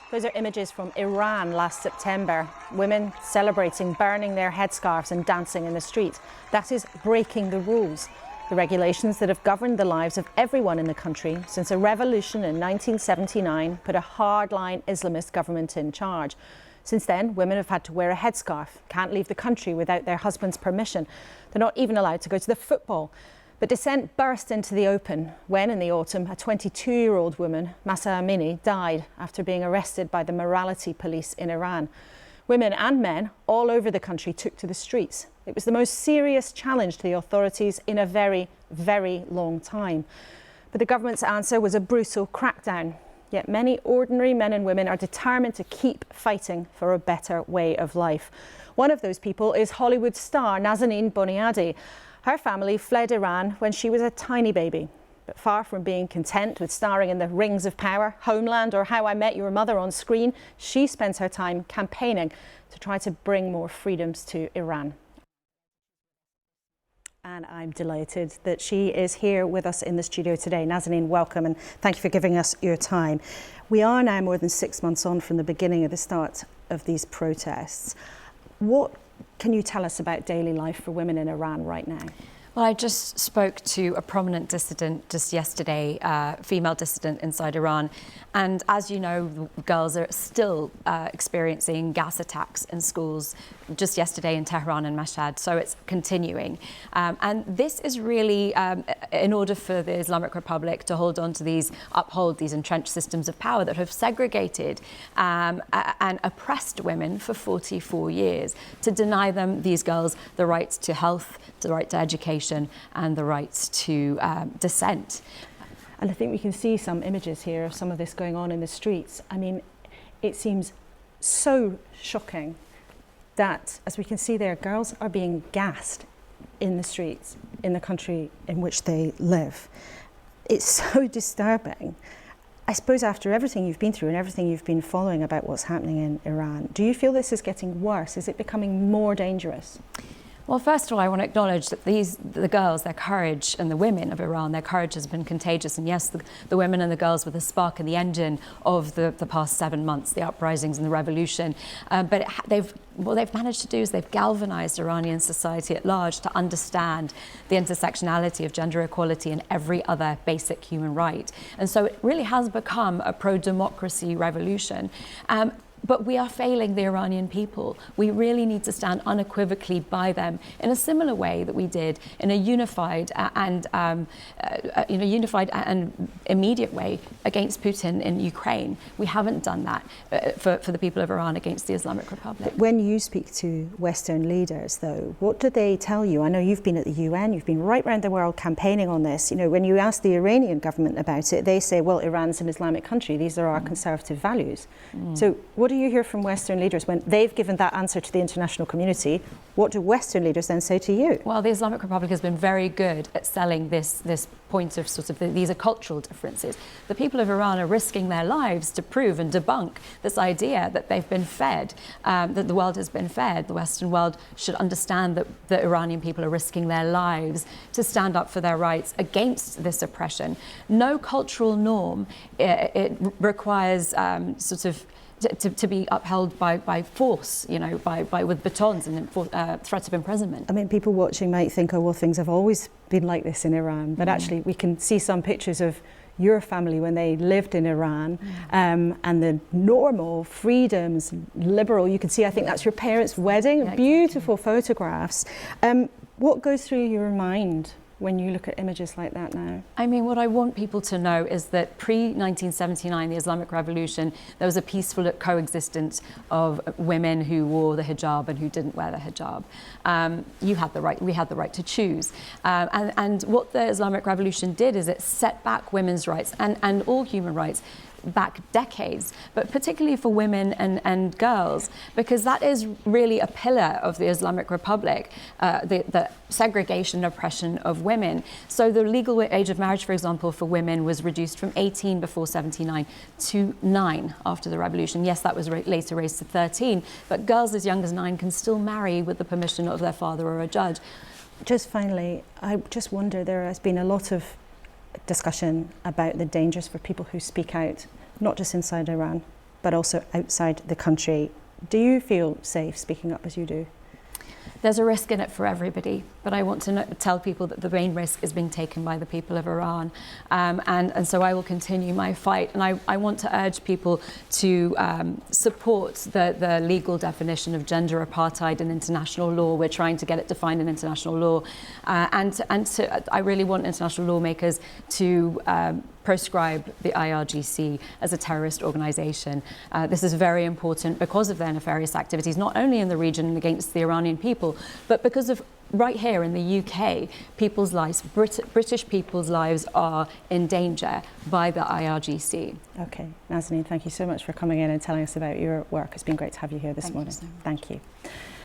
Those are images from Iran last September. Women celebrating, burning their headscarves and dancing in the streets. That is breaking the rules. The regulations that have governed the lives of everyone in the country since a revolution in 1979 put a hardline Islamist government in charge. Since then, women have had to wear a headscarf, can't leave the country without their husband's permission. They're not even allowed to go to the football. But dissent burst into the open when, in the autumn, a 22-year-old woman, Mahsa Amini, died after being arrested by the morality police in Iran. Women and men all over the country took to the streets. It was the most serious challenge to the authorities in a very, very long time. But the government's answer was a brutal crackdown. Yet many ordinary men and women are determined to keep fighting for a better way of life. One of those people is Hollywood star Nazanin Boniadi. Her family fled Iran when she was a tiny baby. But far from being content with starring in the Rings of Power, Homeland or How I Met Your Mother on screen, she spends her time campaigning to try to bring more freedoms to Iran. And I'm delighted that she is here with us in the studio today. Nazanin, welcome, and thank you for giving us your time. We are now more than 6 months on from the beginning of the start of these protests. What can you tell us about daily life for women in Iran right now? Well, I just spoke to a prominent dissident just yesterday, female dissident inside Iran. And as you know, girls are still experiencing gas attacks in schools, just yesterday in Tehran and Mashhad. So it's continuing. And this is really in order for the Islamic Republic to uphold these entrenched systems of power that have segregated and oppressed women for 44 years, to deny them, these girls, the rights to health, the right to education, and the rights to dissent. And I think we can see some images here of some of this going on in the streets. I mean, it seems so shocking that, as we can see there, girls are being gassed in the streets in the country in which they live. It's so disturbing. I suppose after everything you've been through and everything you've been following about what's happening in Iran, do you feel this is getting worse? Is it becoming more dangerous? Well, first of all, I want to acknowledge that the girls, their courage, and the women of Iran, their courage has been contagious. And yes, the women and the girls were the spark and the engine of the past 7 months, the uprisings and the revolution. But what they've managed to do is they've galvanized Iranian society at large to understand the intersectionality of gender equality and every other basic human right. And so it really has become a pro-democracy revolution. But we are failing the Iranian people. We really need to stand unequivocally by them in a similar way that we did in a unified and immediate way against Putin in Ukraine. We haven't done that for the people of Iran against the Islamic Republic. When you speak to Western leaders, though, what do they tell you? I know you've been at the UN, you've been right around the world campaigning on this. You know, when you ask the Iranian government about it, they say, well, Iran's an Islamic country. These are our conservative values. So what do you hear from Western leaders when they've given that answer to the international community? What do Western leaders then say to you? Well, the Islamic Republic has been very good at selling this point of these are cultural differences. The people of Iran are risking their lives to prove and debunk this idea that they've been fed, that the world has been fed. The Western world should understand that the Iranian people are risking their lives to stand up for their rights against this oppression. No cultural norm it requires to be upheld by force, you know, with batons and threats of imprisonment. I mean, people watching might think, oh, well, things have always been like this in Iran. But actually, we can see some pictures of your family when they lived in Iran and the normal freedoms, liberal. You can see, I think that's your parents' wedding, yeah, beautiful photographs. What goes through your mind when you look at images like that now? I mean, what I want people to know is that pre-1979, the Islamic Revolution, there was a peaceful coexistence of women who wore the hijab and who didn't wear the hijab. We had the right to choose. And what the Islamic Revolution did is it set back women's rights and all human rights back decades, but particularly for women and girls, because that is really a pillar of the Islamic Republic, the segregation and oppression of women. So the legal age of marriage, for example, for women was reduced from 18 before 79 to 9 after the revolution. Yes, that was later raised to 13, but girls as young as 9 can still marry with the permission of their father or a judge. Just finally, I just wonder, there has been a lot of discussion about the dangers for people who speak out, not just inside Iran, but also outside the country. Do you feel safe speaking up as you do? There's a risk in it for everybody, but I want to tell people that the main risk is being taken by the people of Iran. And so I will continue my fight. And I want to urge people to support the legal definition of gender apartheid in international law. We're trying to get it defined in international law. I really want international lawmakers to proscribe the IRGC as a terrorist organisation. This is very important because of their nefarious activities, not only in the region and against the Iranian people, but because of right here in the UK, people's lives, British people's lives are in danger by the IRGC. Okay, Nazanin, thank you so much for coming in and telling us about your work. It's been great to have you here this morning. Thank you.